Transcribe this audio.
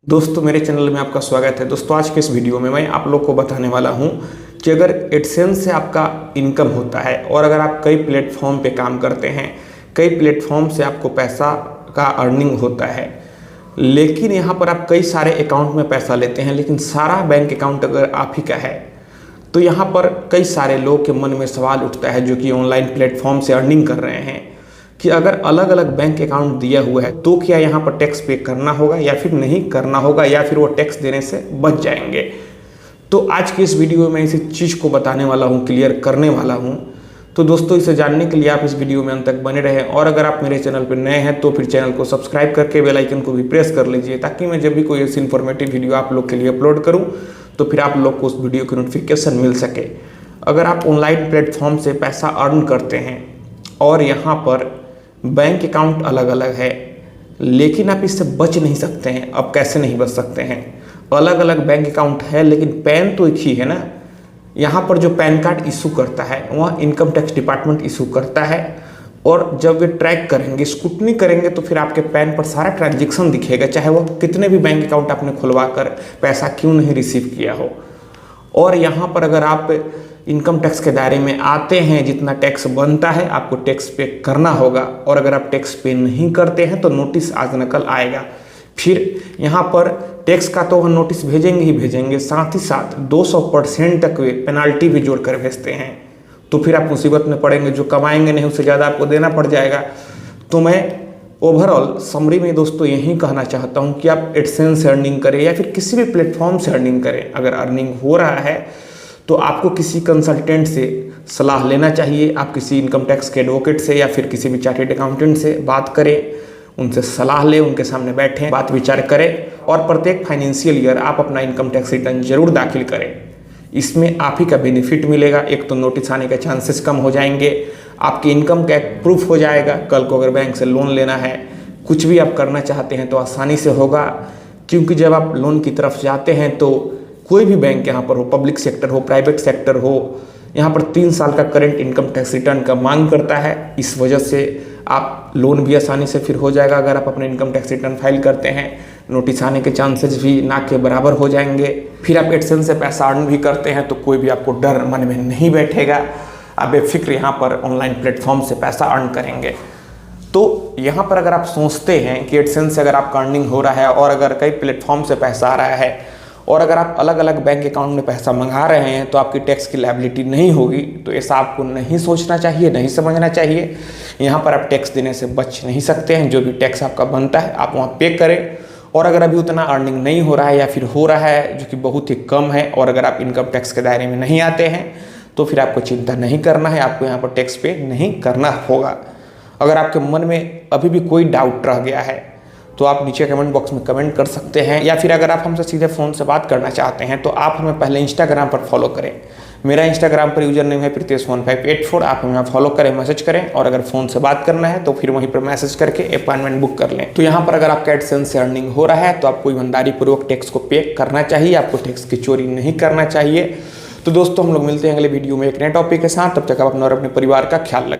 दोस्तों मेरे चैनल में आपका स्वागत है। दोस्तों आज के इस वीडियो में मैं आप लोग को बताने वाला हूं कि अगर एडसेंस से आपका इनकम होता है और अगर आप कई प्लेटफॉर्म पे काम करते हैं, कई प्लेटफॉर्म से आपको पैसा का अर्निंग होता है, लेकिन यहां पर आप कई सारे अकाउंट में पैसा लेते हैं, लेकिन सारा बैंक अकाउंट अगर आप ही का है, तो यहाँ पर कई सारे लोग के मन में सवाल उठता है जो कि ऑनलाइन प्लेटफॉर्म से अर्निंग कर रहे हैं कि अगर अलग अलग बैंक अकाउंट दिया हुआ है तो क्या यहाँ पर टैक्स पे करना होगा या फिर नहीं करना होगा, या फिर वो टैक्स देने से बच जाएंगे। तो आज की इस वीडियो में इसी चीज़ को बताने वाला हूँ, क्लियर करने वाला हूँ। तो दोस्तों इसे जानने के लिए आप इस वीडियो में अंत तक बने रहें, और अगर आप मेरे चैनल पर नए हैं तो फिर चैनल को सब्सक्राइब करके बेल आइकन को भी प्रेस कर लीजिए, ताकि मैं जब भी कोई ऐसी इन्फॉर्मेटिव वीडियो आप लोग के लिए अपलोड करूँ तो फिर आप लोग को उस वीडियो की नोटिफिकेशन मिल सके। अगर आप ऑनलाइन प्लेटफॉर्म से पैसा अर्न करते हैं और यहाँ पर बैंक अकाउंट अलग अलग है, लेकिन आप इससे बच नहीं सकते हैं। अब कैसे नहीं बच सकते हैं? अलग अलग बैंक अकाउंट है लेकिन पैन तो एक ही है ना। यहाँ पर जो पैन कार्ड इशू करता है वह इनकम टैक्स डिपार्टमेंट इशू करता है, और जब वे ट्रैक करेंगे, स्क्रूटनी करेंगे, तो फिर आपके पैन पर सारा ट्रांजेक्शन दिखेगा, चाहे वह कितने भी बैंक अकाउंट आपने खुलवा कर पैसा क्यों नहीं रिसीव किया हो। और यहाँ पर अगर आप इनकम टैक्स के दायरे में आते हैं, जितना टैक्स बनता है आपको टैक्स पे करना होगा, और अगर आप टैक्स पे नहीं करते हैं तो नोटिस आज नकल आएगा। फिर यहाँ पर टैक्स का तो वह नोटिस भेजेंगे ही भेजेंगे, साथ ही साथ 200% तक वे पेनाल्टी भी जोड़ कर भेजते हैं। तो फिर आप मुसीबत में पड़ेंगे, जो कमाएंगे नहीं उससे ज़्यादा आपको देना पड़ जाएगा। तो मैं ओवरऑल समरी में दोस्तों यही कहना चाहता हूँ कि आप एडसेंस से अर्निंग करें या फिर किसी भी प्लेटफॉर्म से अर्निंग करें, अगर अर्निंग हो रहा है तो आपको किसी कंसल्टेंट से सलाह लेना चाहिए। आप किसी इनकम टैक्स के एडवोकेट से या फिर किसी भी चार्टेड अकाउंटेंट से बात करें, उनसे सलाह लें, उनके सामने बैठें, बात विचार करें, और प्रत्येक फाइनेंशियल ईयर आप अपना इनकम टैक्स रिटर्न जरूर दाखिल करें। इसमें आप ही का बेनिफिट मिलेगा। एक तो नोटिस आने के चांसेस कम हो जाएंगे, आपकी इनकम का एक प्रूफ हो जाएगा। कल को अगर बैंक से लोन लेना है, कुछ भी आप करना चाहते हैं तो आसानी से होगा, क्योंकि जब आप लोन की तरफ जाते हैं तो कोई भी बैंक यहाँ पर हो, पब्लिक सेक्टर हो, प्राइवेट सेक्टर हो, यहाँ पर 3 साल का करंट इनकम टैक्स रिटर्न का मांग करता है। इस वजह से आप लोन भी आसानी से फिर हो जाएगा। अगर आप अपने इनकम टैक्स रिटर्न फाइल करते हैं, नोटिस आने के चांसेस भी ना के बराबर हो जाएंगे। फिर आप एडसेंस से पैसा अर्न भी करते हैं तो कोई भी आपको डर मन में नहीं बैठेगा। आप बेफिक्र यहाँ पर ऑनलाइन प्लेटफॉर्म से पैसा अर्न करेंगे। तो यहाँ पर अगर आप सोचते हैं कि एडसेंस से अगर आपका अर्निंग हो रहा है और अगर कई प्लेटफॉर्म से पैसा आ रहा है, और अगर आप अलग अलग बैंक अकाउंट में पैसा मंगा रहे हैं तो आपकी टैक्स की लायबिलिटी नहीं होगी, तो ऐसा आपको नहीं सोचना चाहिए, नहीं समझना चाहिए। यहाँ पर आप टैक्स देने से बच नहीं सकते हैं। जो भी टैक्स आपका बनता है आप वहाँ पे करें। और अगर अभी उतना अर्निंग नहीं हो रहा है या फिर हो रहा है जो कि बहुत ही कम है, और अगर आप इनकम टैक्स के दायरे में नहीं आते हैं, तो फिर आपको चिंता नहीं करना है, आपको यहाँ पर टैक्स पे नहीं करना होगा। अगर आपके मन में अभी भी कोई डाउट रह गया है तो आप नीचे कमेंट बॉक्स में कमेंट कर सकते हैं, या फिर अगर आप हमसे सीधे फ़ोन से बात करना चाहते हैं तो आप हमें पहले इंस्टाग्राम पर फॉलो करें। मेरा इंस्टाग्राम पर यूजर नेम है Pritesh1584। आप हमें फॉलो करें, मैसेज करें, और अगर फ़ोन से बात करना है तो फिर वहीं पर मैसेज करके अपॉइंटमेंट बुक कर लें। तो यहाँ पर अगर आपका एडसेंस से अर्निंग हो रहा है तो आपको ईमानदारी पूर्वक टैक्स को पे करना चाहिए, आपको टैक्स की चोरी नहीं करना चाहिए। तो दोस्तों हम लोग मिलते हैं अगले वीडियो में एक नए टॉपिक के साथ। तब तक आप अपना और अपने परिवार का ख्याल रखें।